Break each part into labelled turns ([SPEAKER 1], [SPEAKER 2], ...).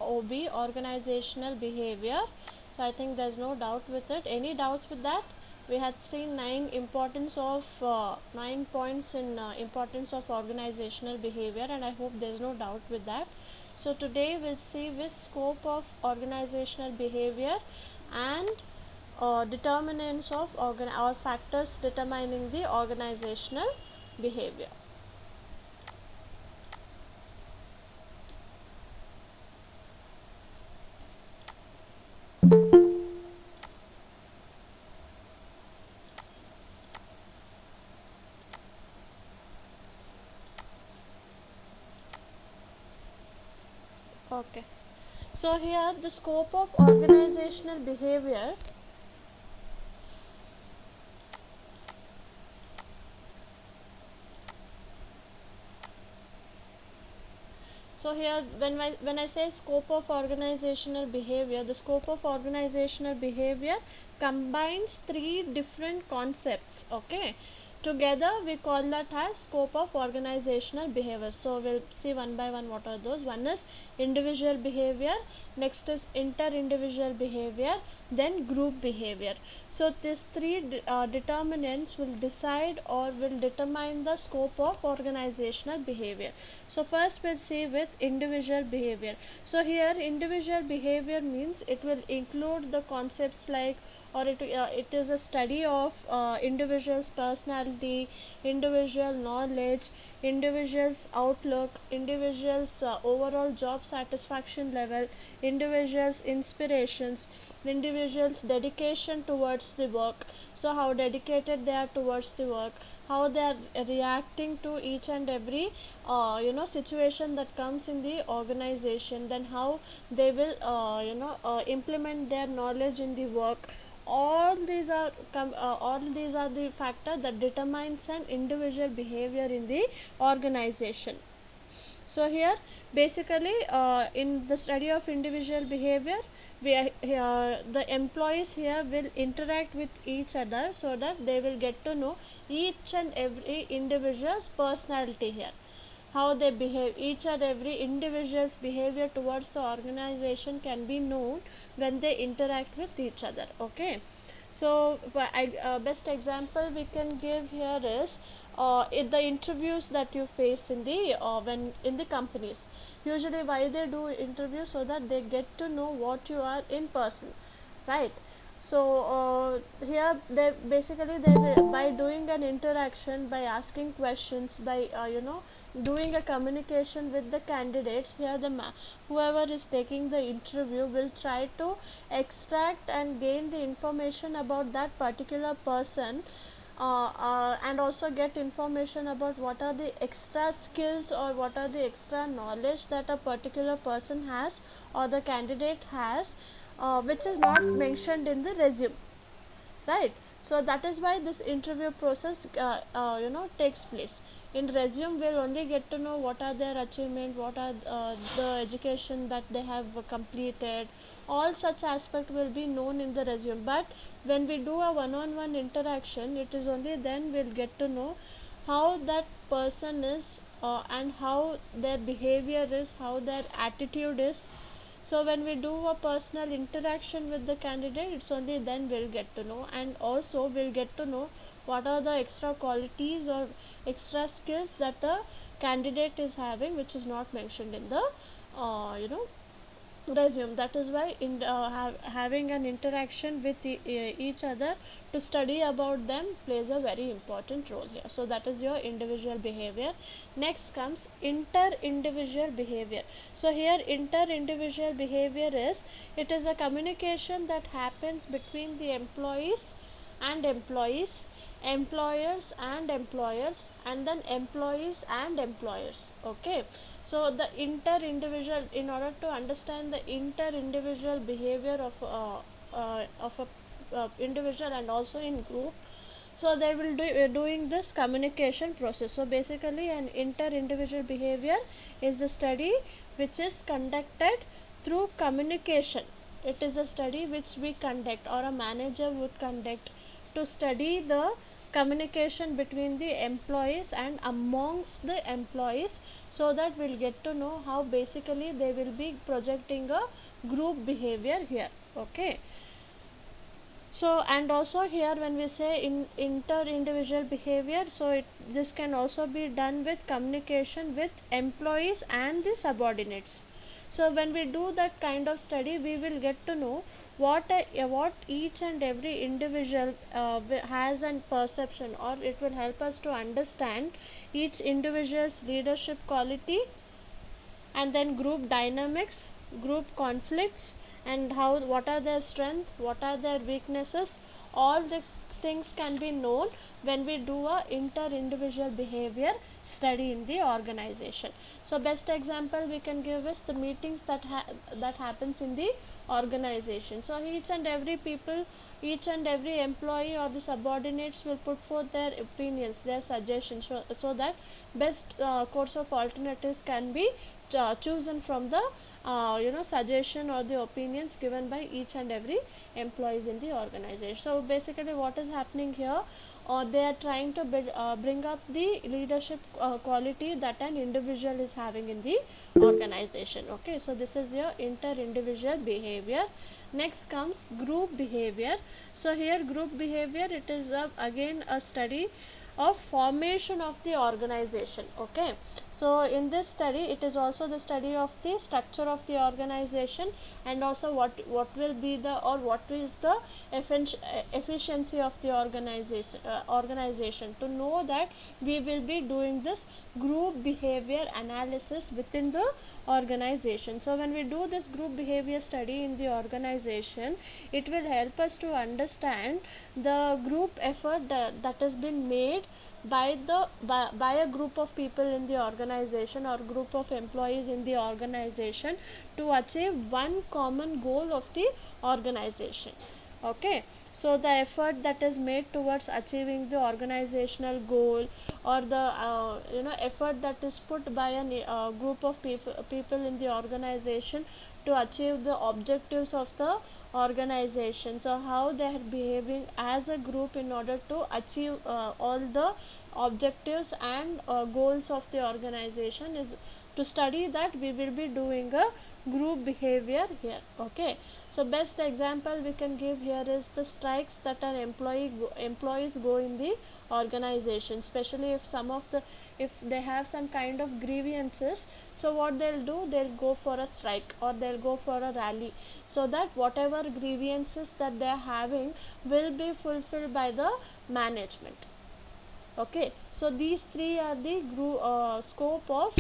[SPEAKER 1] OB, organizational behavior. So I think there's no doubt with it. Any doubts with that? We had seen 9 points in importance of organizational behavior, and I hope there's no doubt with that. So today we'll see with scope of organizational behavior and determinants of or factors determining the organizational behavior. Okay. So here the scope of organizational behavior. So here when I say scope of organizational behavior, the scope of organizational behavior combines three different concepts. Okay. Together we call that as scope of organizational behavior. So we'll see one by one what are those. One is individual behavior, next is inter-individual behavior, then group behavior. So these three determinants will decide or will determine the scope of organizational behavior. So first we'll see with individual behavior. So here individual behavior means it will include the concepts like, or it is a study of individual's personality, individual knowledge, individual's outlook, individual's overall job satisfaction level, individual's inspirations, individual's dedication towards the work. So how dedicated they are towards the work, how they are reacting to each and every situation that comes in the organization, then how they will implement their knowledge in the work. All these are the factors that determines an individual behavior in the organization. So here basically in the study of individual behavior, the employees here will interact with each other so that they will get to know each and every individual's personality here, how they behave. Each and every individual's behavior towards the organization can be known when they interact with each other. Okay. So best example we can give here is in the interviews that you face in the when in the companies. Usually why they do interviews, so that they get to know what you are in person, right? So here they basically by doing an interaction, by asking questions, by doing a communication with the candidates, here whoever is taking the interview will try to extract and gain the information about that particular person, and also get information about what are the extra skills or what are the extra knowledge that a particular person has or the candidate has, which is not mentioned in the resume, right? So that is why this interview process takes place. In resume we'll only get to know what are their achievement, what are the education that they have completed. All such aspect will be known in the resume, but when we do a one-on-one interaction, it is only then we'll get to know how that person is, and how their behavior is, how their attitude is. So when we do a personal interaction with the candidate, it's only then we'll get to know, and also we'll get to know what are the extra qualities or extra skills that the candidate is having, which is not mentioned in the resume. That is why in having an interaction with each other to study about them plays a very important role here. So that is your individual behavior. Next comes inter-individual behavior. So here inter-individual behavior is, it is a communication that happens between the employees and employees, employers and employers, and then employees and employers. Okay. So the inter-individual, in order to understand the inter-individual behavior of a individual and also in group, so they will doing this communication process. So basically an inter-individual behavior is the study which is conducted through communication. It is a study which we conduct or a manager would conduct to study the communication between the employees and amongst the employees so that we'll get to know how basically they will be projecting a group behavior here. Okay, so and also here when we say in inter-individual behavior, so this can also be done with communication with employees and the subordinates. So when we do that kind of study, we will get to know what each and every individual has an perception, or it will help us to understand each individual's leadership quality, and then group dynamics, group conflicts, and how what are their strengths, what are their weaknesses. All these things can be known when we do a inter individual behavior study in the organization. So best example we can give is the meetings that happens in the organization. So each and every employee or the subordinates will put forth their opinions, their suggestions, so that best course of alternatives can be chosen from the suggestion or the opinions given by each and every employees in the organization. So basically what is happening here, they are trying to bring up the leadership quality that an individual is having in the organization. Okay, so this is your inter individual behavior. Next comes group behavior. So here group behavior, it is again a study of formation of the organization. Okay, so in this study it is also the study of the structure of the organization, and also what will be the, or what is the efficiency of the organization. To know that, we will be doing this group behavior analysis within the organization. So when we do this group behavior study in the organization, it will help us to understand the group effort that has been made by a group of people in the organization, or group of employees in the organization, to achieve one common goal of the organization. Okay, so the effort that is made towards achieving the organizational goal, or the effort that is put by a group of people in the organization to achieve the objectives of the organization. So how they are behaving as a group in order to achieve all the objectives and goals of the organization. Is to study that, we will be doing a group behavior here. Okay, so best example we can give here is the strikes that an employees go in the organization, especially if they have some kind of grievances. So what they'll do, they'll go for a strike, or they'll go for a rally, so that whatever grievances that they are having will be fulfilled by the management. Okay, so these three are the scope of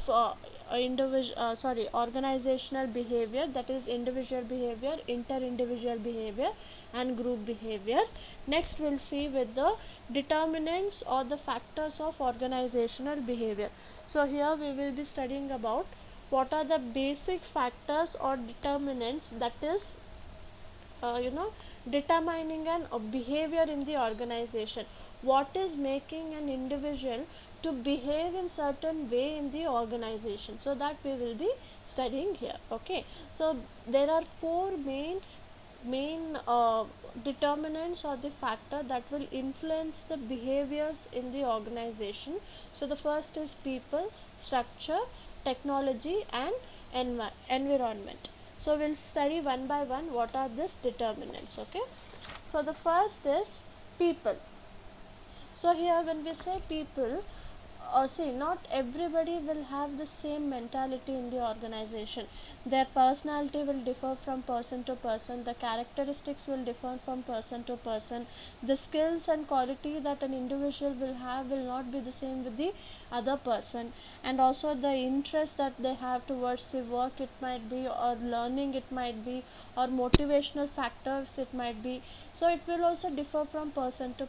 [SPEAKER 1] organizational behavior, that is individual behavior, inter individual behavior, and group behavior. Next we'll see with the determinants or the factors of organizational behavior. So here we will be studying about what are the basic factors or determinants that is determining an behavior in the organization. What is making an individual to behave in certain way in the organization, so that we will be studying here. Okay, so there are four main determinants or the factor that will influence the behaviors in the organization. So the first is people, structure, technology, and environment. So we'll study one by one what are these determinants. Okay, so the first is people. So here when we say people, see, not everybody will have the same mentality in the organization. Their personality will differ from person to person, the characteristics will differ from person to person, the skills and quality that an individual will have will not be the same with the other person, and also the interest that they have towards the work, it might be, or learning it might be, or motivational factors it might be. So it will also differ from person to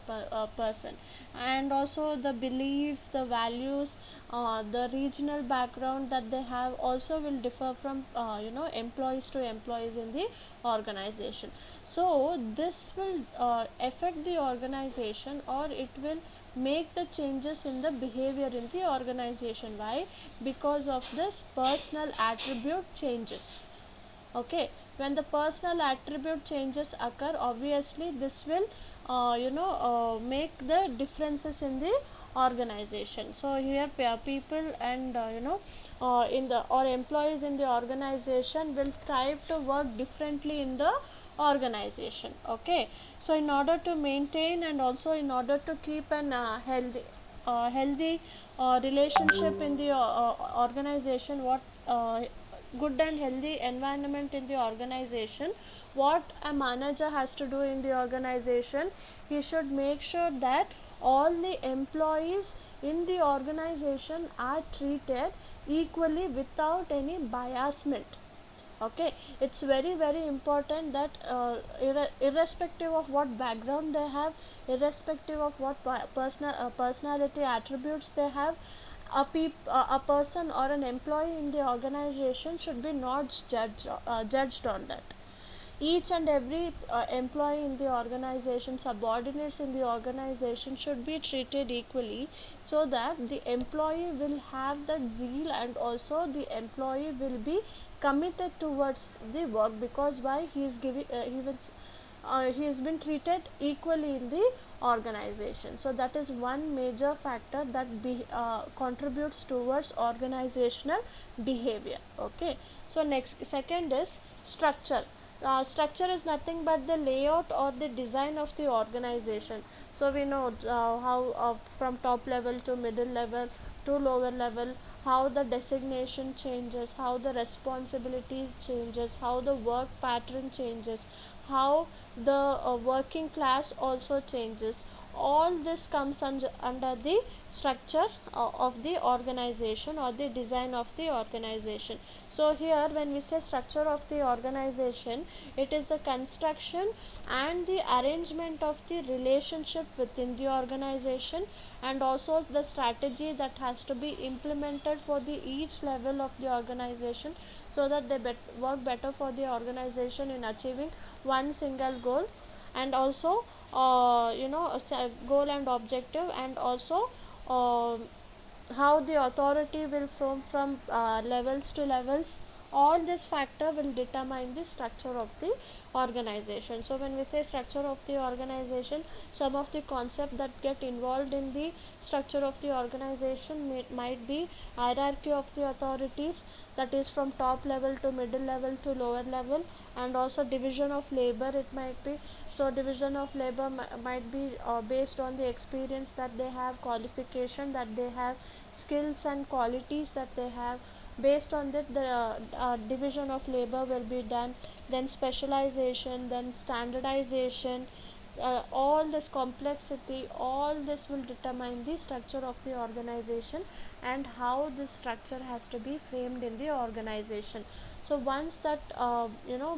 [SPEAKER 1] person, and also the beliefs, the values, the regional background that they have also will differ from employees to employees in the organization. So this will affect the organization, or it will make the changes in the behavior in the organization. Why? Because of this personal attribute changes. Okay, when the personal attribute changes occur, obviously this will make the differences in the organization. So here people and in the or employees in the organization will strive to work differently in the organization. Okay, so in order to maintain and also in order to keep an healthy relationship in the organization, what good and healthy environment in the organization, what a manager has to do in the organization, he should make sure that all the employees in the organization are treated equally without any biasment. Okay, it's very important that irrespective of what background they have, irrespective of what personality attributes they have, a person or an employee in the organization should be not judged on that. Each and every employee in the organization, subordinates in the organization should be treated equally, so that the employee will have that zeal and also the employee will be committed towards the work, because why he is giving he has been treated equally in the organization. So that is one major factor that contributes towards organizational behavior. Okay, so next, second is structure. Structure is nothing but the layout or the design of the organization. So we know how from top level to middle level to lower level, how the designation changes, how the responsibilities changes, how the work pattern changes, how the working class also changes. All this comes under the structure of the organization or the design of the organization. So here when we say structure of the organization, it is the construction and the arrangement of the relationship within the organization, and also the strategy that has to be implemented for the each level of the organization, so that they work better for the organization in achieving one single goal, and also a goal and objective, and also uh, how the authority will from levels to levels. All this factor will determine the structure of the organization. So when we say structure of the organization, some of the concepts that get involved in the structure of the organization might be hierarchy of the authorities, that is from top level to middle level to lower level, and also division of labor it might be. So division of labor might be based on the experience that they have, qualification that they have, skills and qualities that they have. Based on that, the division of labor will be done, then specialization, then standardization. All this complexity, all this will determine the structure of the organization and how this structure has to be framed in the organization. So once that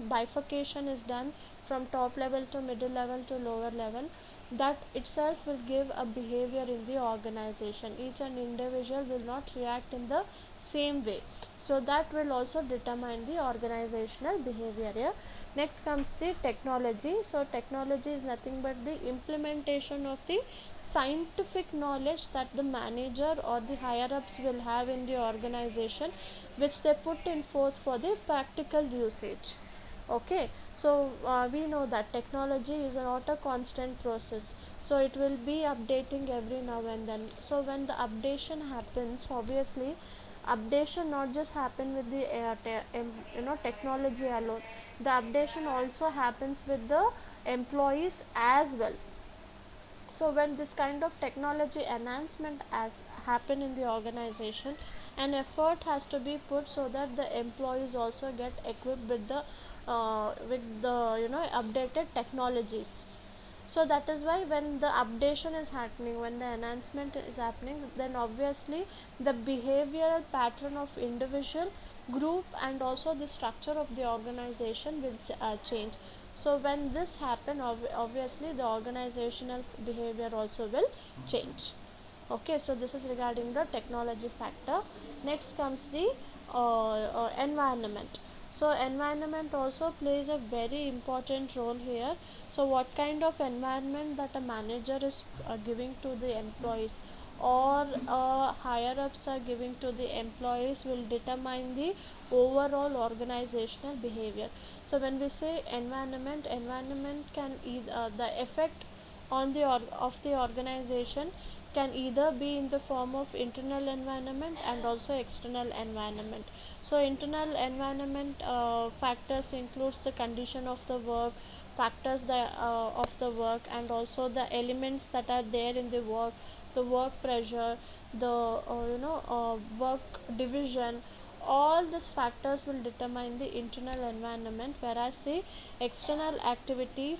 [SPEAKER 1] bifurcation is done from top level to middle level to lower level, that itself will give a behavior in the organization. Each and individual will not react in the same way, so that will also determine the organizational behavior here. Next comes the technology. So technology is nothing but the implementation of the scientific knowledge that the manager or the higher ups will have in the organization, which they put in forth for the practical usage. Okay, so we know that technology is not a constant process, so it will be updating every now and then. So when the updation happens, obviously updation not just happen with the technology alone, the updation also happens with the employees as well. So when this kind of technology enhancement as happen in the organization, an effort has to be put so that the employees also get equipped with the updated technologies. So that is why when the updation is happening, when the enhancement is happening, then obviously the behavioral pattern of individual, group, and also the structure of the organization will change. So when this happen, obviously the organizational behavior also will change. Okay, so this is regarding the technology factor. Next comes the environment. So environment also plays a very important role here. So what kind of environment that a manager is giving to the employees, or higher ups are giving to the employees, will determine the overall organizational behavior. So when we say environment, environment can either the effect on the of the organization can either be in the form of internal environment and also external environment. So internal environment factors includes the condition of the work, factors of the work, and also the elements that are there in the work, the work pressure, the work division. All these factors will determine the internal environment, whereas the external activities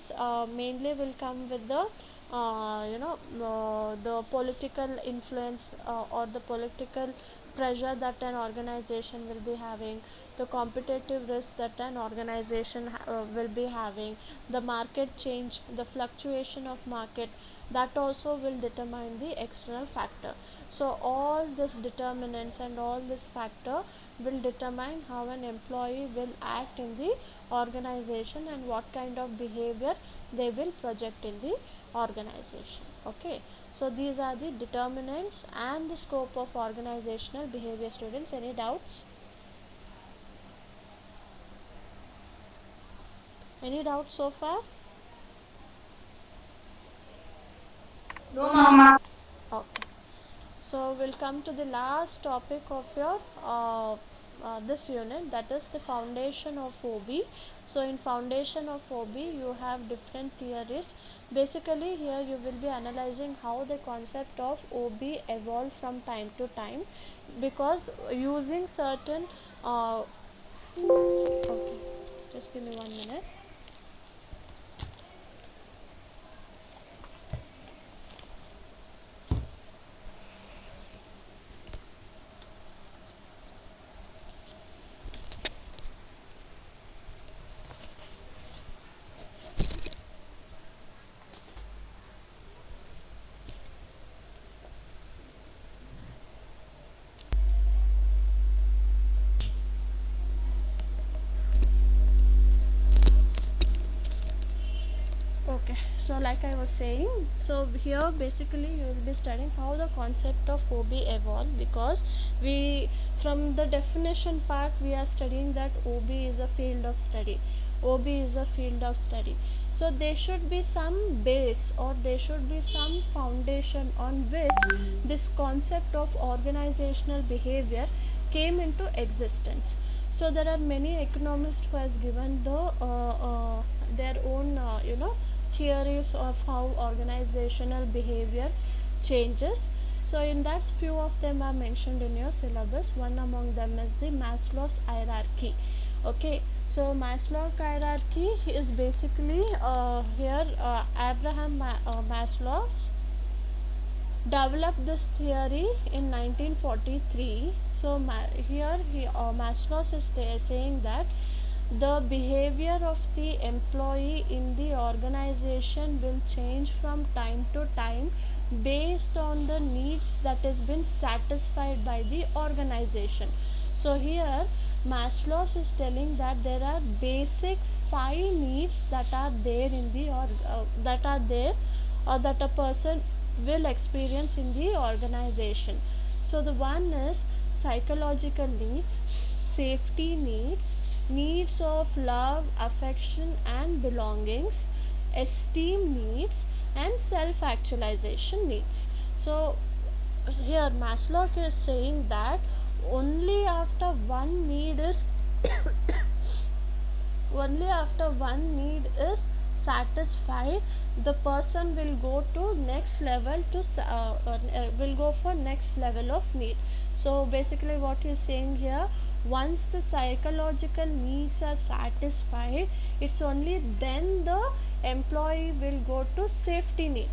[SPEAKER 1] mainly will come with the the political influence or the political pressure that an organization will be having, the competitive risk that an organization will be having, the market change, the fluctuation of market, that also will determine the external factor. So all these determinants and all this factor will determine how an employee will act in the organization and what kind of behavior they will project in the organization. Okay, so these are the determinants and the scope of organizational behavior. Students, any doubts? Any doubts so far?
[SPEAKER 2] No, Mama.
[SPEAKER 1] Okay, so we'll come to the last topic of your this unit, that is the foundation of OB. So in foundation of OB you have different theories. Basically here you will be analyzing how the concept of OB evolved from time to time, because using certain okay, just give me 1 minute. Okay, so like I was saying, so here basically you will be studying how the concept of OB evolved, because we, from the definition part, we are studying that OB is a field of study. OB is a field of study. So there should be some base or there should be some foundation on which this concept of organizational behavior came into existence. So there are many economists who has given the their own theories of how organizational behavior changes. So in that, few of them are mentioned in your syllabus. One among them is the Maslow's hierarchy. Okay, so Maslow's hierarchy is basically here Abraham Maslow developed this theory in 1943. So here Maslow is saying that the behavior of the employee in the organization will change from time to time based on the needs that has been satisfied by the organization. So here Maslow is telling that there are basic 5 needs that are there in the that are there or that a person will experience in the organization. So the one is psychological needs, safety needs, needs of love, affection and belongings, esteem needs, and self-actualization needs. So here Maslow is saying that only after one need is only after one need is satisfied, the person will go to next level to will go for next level of need. So basically what he is saying here, once the psychological needs are satisfied, it's only then the employee will go to safety need.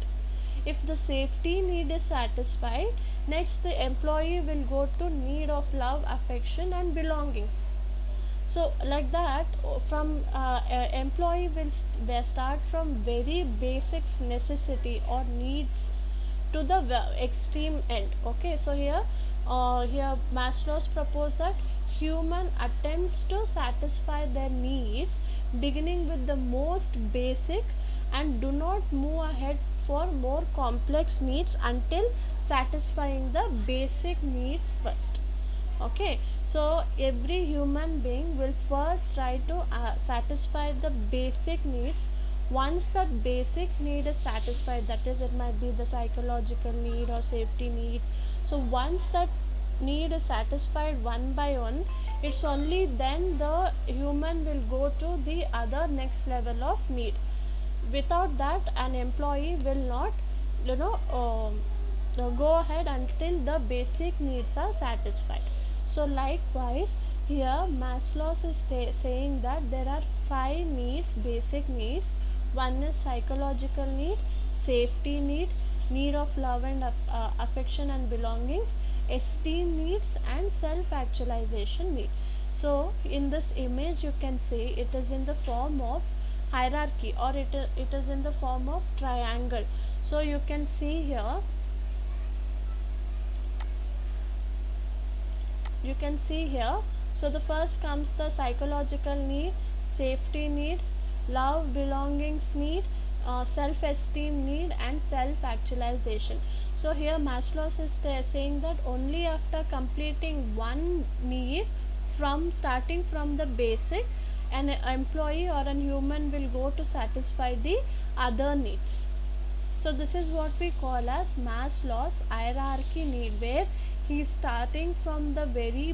[SPEAKER 1] If the safety need is satisfied, next the employee will go to need of love, affection and belongings. So like that, from employee will they start from very basic necessity or needs to the extreme end. Okay, so here Maslow's proposed that human attempts to satisfy their needs beginning with the most basic and do not move ahead for more complex needs until satisfying the basic needs first. Okay, so every human being will first try to satisfy the basic needs Once that basic need is satisfied, that is, it might be the psychological need or safety need. So once that need is satisfied one by one, it's only then the human will go to the other next level of need. Without that, an employee will not, you know, go ahead until the basic needs are satisfied. So likewise, here Maslow is saying that there are 5 needs, basic needs. One is psychological need, safety need, need of love and affection and belongings, esteem needs, and self actualization need. So in this image you can say it is in the form of hierarchy, or it is in the form of triangle. So you can see here, so the first comes the psychological need, safety need, love belongings need, self esteem need, and self actualization. So here Maslow is saying that only after completing one need, from starting from the basic, an employee or a human will go to satisfy the other needs. So this is what we call as Maslow's hierarchy need, where he is starting from the very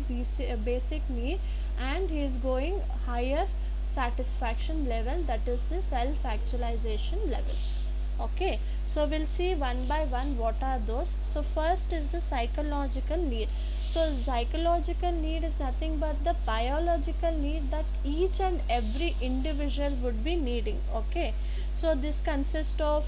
[SPEAKER 1] basic need and he is going higher satisfaction level, that is the self actualization level. Okay, so we'll see one by one what are those. So first is the psychological need. So psychological need is nothing but the biological need that each and every individual would be needing. Okay, so this consists of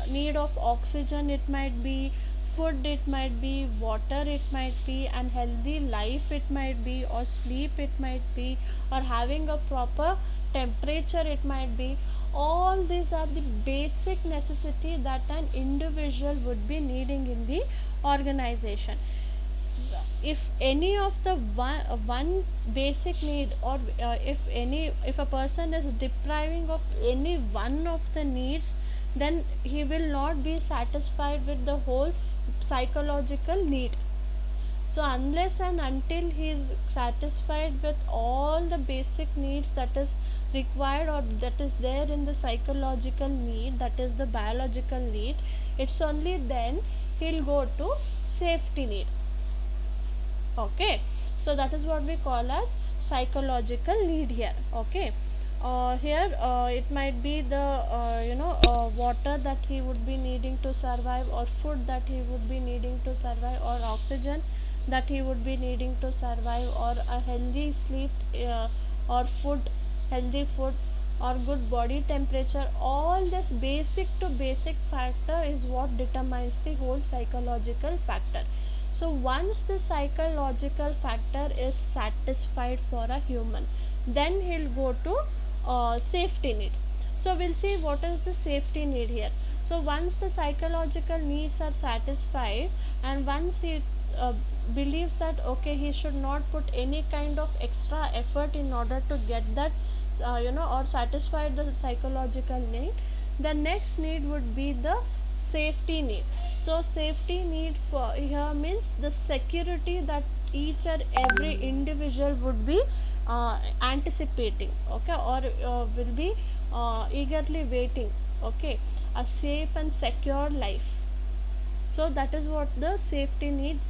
[SPEAKER 1] need of oxygen, it might be food, it might be water, it might be an healthy life, it might be, or sleep, it might be, or having a proper temperature, it might be. All these are the basic necessity that an individual would be needing in the organization. If any of the one basic need, or if a person is depriving of any one of the needs, then he will not be satisfied with the whole psychological need. So unless and until he is satisfied with all the basic needs that is required, or that is there in the psychological need, that is the biological need, it's only then he'll go to safety need. Okay, so that is what we call as psychological need here. Okay, here it might be the water that he would be needing to survive, or food that he would be needing to survive, or oxygen that he would be needing to survive, or a healthy sleep, or food, healthy food, or good body temperature. All this basic to basic factor is what determines the whole psychological factor. So once the psychological factor is satisfied for a human, then he'll go to safety need. So we'll see what is the safety need here. So once the psychological needs are satisfied, and once he believes that okay, he should not put any kind of extra effort in order to get that or satisfy the psychological need, the next need would be the safety need. So safety need for here means the security that each and every individual would be anticipating, okay, or will be eagerly waiting. Okay, a safe and secure life. So that is what the safety need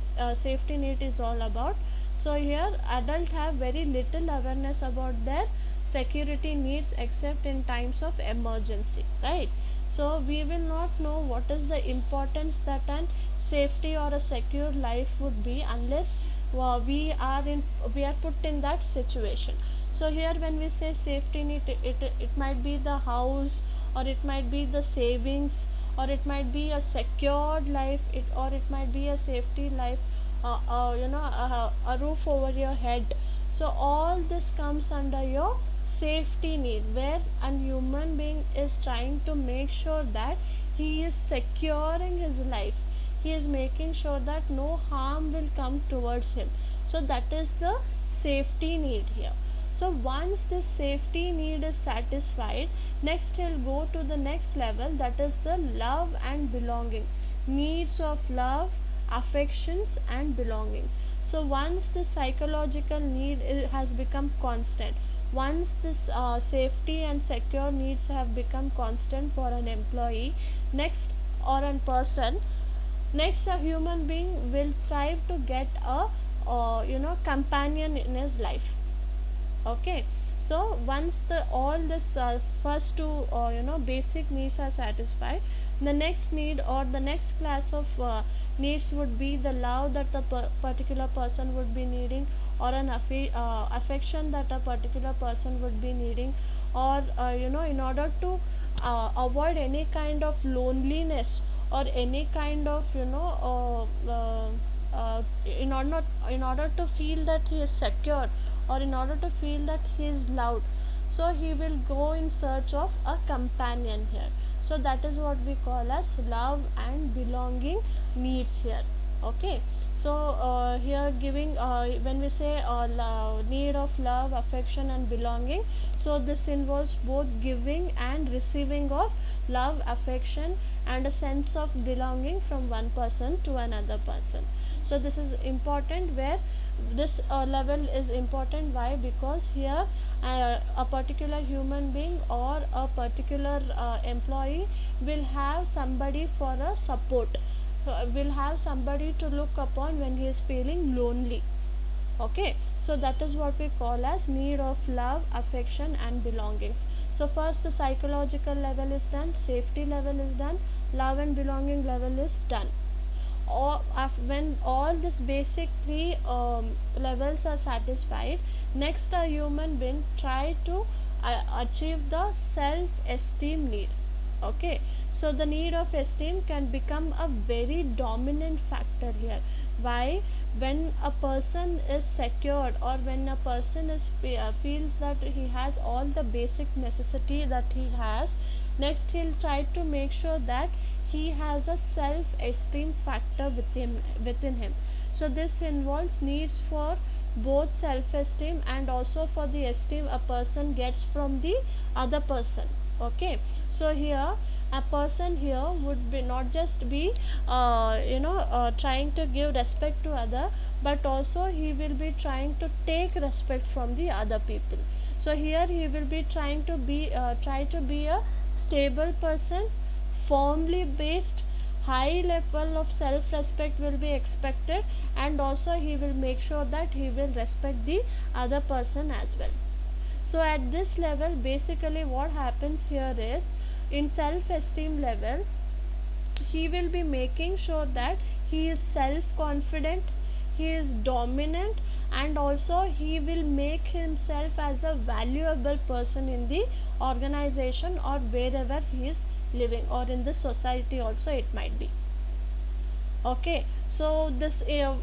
[SPEAKER 1] is all about. So here adults have very little awareness about their security needs except in times of emergency, right? So we will not know what is the importance that an safety or a secure life would be unless we are put in that situation. So here when we say safety need, it might be the house, or it might be the savings, or it might be a secured life, or it might be a safety life, a roof over your head. So all this comes under your safety need, where a human being is trying to make sure that he is securing his life, he is making sure that no harm will come towards him. So that is the safety need here. So once this safety need is satisfied, next he'll go to the next level, that is the love and belonging, needs of love, affections, and belonging. So once the psychological need has become constant, Once this safety and secure needs have become constant for an employee, next or a person, next a human being will strive to get a companion in his life. Okay, so once the all this first two basic needs are satisfied, the next need or the next class of needs would be the love that the particular person would be needing, or an affection that a particular person would be needing, or in order to avoid any kind of loneliness, or any kind of in order to feel that he is secure, or in order to feel that he is loved, so he will go in search of a companion here. So that is what we call as love and belonging needs here. Okay, so here giving when we say need of love, affection and belonging, so this involves both giving and receiving of love, affection and a sense of belonging from one person to another person. So this is important, where this level is important. Why? Because here a particular human being or a particular employee will have somebody for a support, will have somebody to look upon when he is feeling lonely. Okay, so that is what we call as need of love, affection and belongings. So first the psychological level is done, safety level is done, love and belonging level is done. Or when all these basic three levels are satisfied, next a human being try to achieve the self esteem need. Okay, so the need of esteem can become a very dominant factor here. Why? When a person is secured, or when a person is feels that he has all the basic necessity that he has, next he'll try to make sure that he has a self esteem factor within him. So this involves needs for both self esteem and also for the esteem a person gets from the other person. Okay, so here a person here would be not just be trying to give respect to other, but also he will be trying to take respect from the other people. So here he will be trying to be try to be a stable person, firmly based, high level of self respect will be expected, and also he will make sure that he will respect the other person as well. So at this level, basically what happens here is, in self esteem level, he will be making sure that he is self confident, he is dominant, and also he will make himself as a valuable person in the organization or wherever he is living, or in the society also it might be. Okay, so this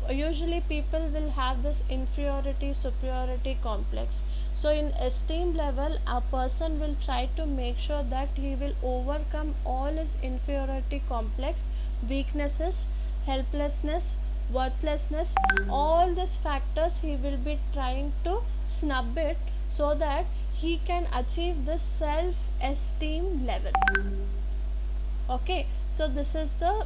[SPEAKER 1] usually people will have this inferiority superiority complex. So in esteem level, a person will try to make sure that he will overcome all his inferiority complex, weaknesses, helplessness, worthlessness, all these factors he will be trying to snub it, so that he can achieve this self esteem level. Okay, so this is the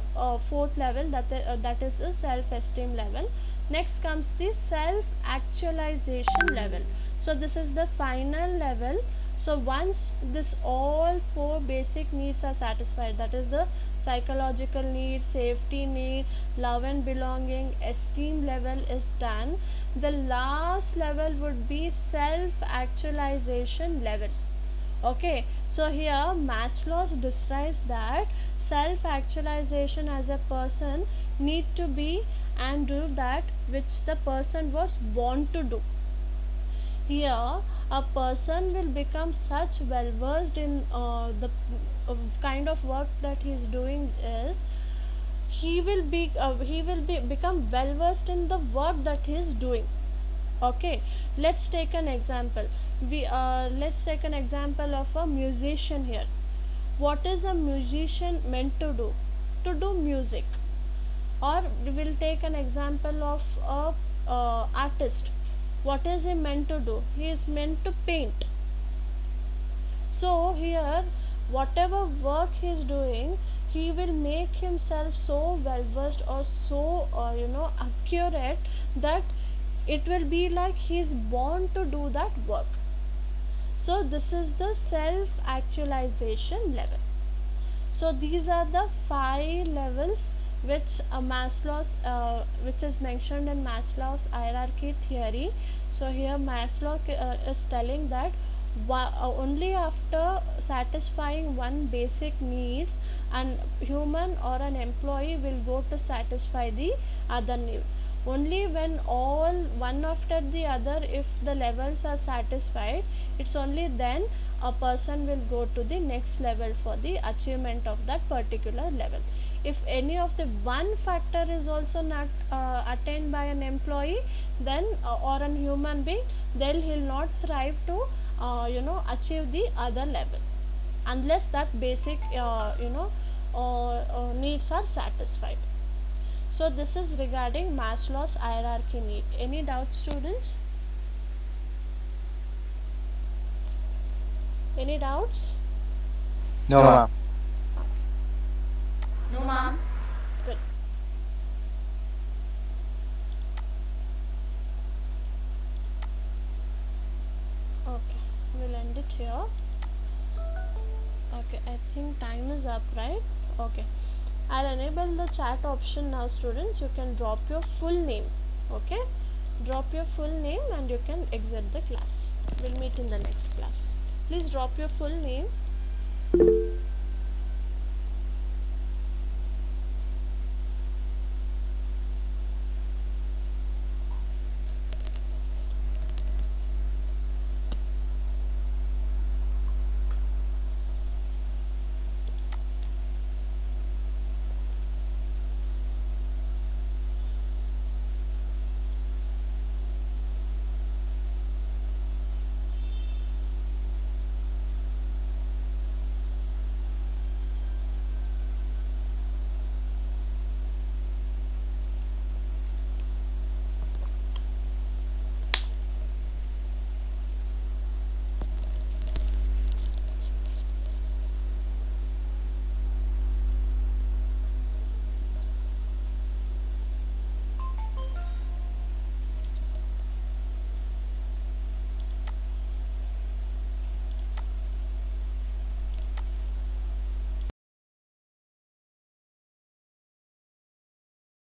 [SPEAKER 1] fourth level, that is the self esteem level. Next comes the self actualization level. So this is the final level. So once this all four basic needs are satisfied, that is the psychological need, safety need, love and belonging, esteem level is done, the last level would be self actualization level. Okay, so here Maslow describes that self actualization as a person need to be and do that which the person was born to do. Here a person will become such well versed in the kind of work that he is doing is, he will be become well versed in the work that he is doing. Okay, let's take an example. Let's take an example of a musician here. What is a musician meant to do? To do music. Or we will take an example of a artist. What is he meant to do? He is meant to paint. So here whatever work he is doing, he will make himself so well versed or so accurate, that it will be like he is born to do that work. So this is the self actualization level. So these are the 5 levels which which is mentioned in Maslow's hierarchy theory. So here Maslow is telling that only after satisfying one basic needs, an human or an employee will go to satisfy the other need. Only when all one after the other, if the levels are satisfied, it's only then a person will go to the next level for the achievement of that particular level. If any of the one factor is also not attained by an employee, then or an human being, then he'll not thrive to achieve the other level unless that basic needs are satisfied. So this is regarding Maslow's hierarchy need. Any doubts, students? Any doubts?
[SPEAKER 3] No, ma'am.
[SPEAKER 2] No, ma'am.
[SPEAKER 1] Good. Okay, we'll end it here. Okay, I think time is up, right? Okay, I'll enable the chat option now, students. You can drop your full name. Okay, drop your full name and you can exit the class. We'll meet in the next class. Please drop your full name.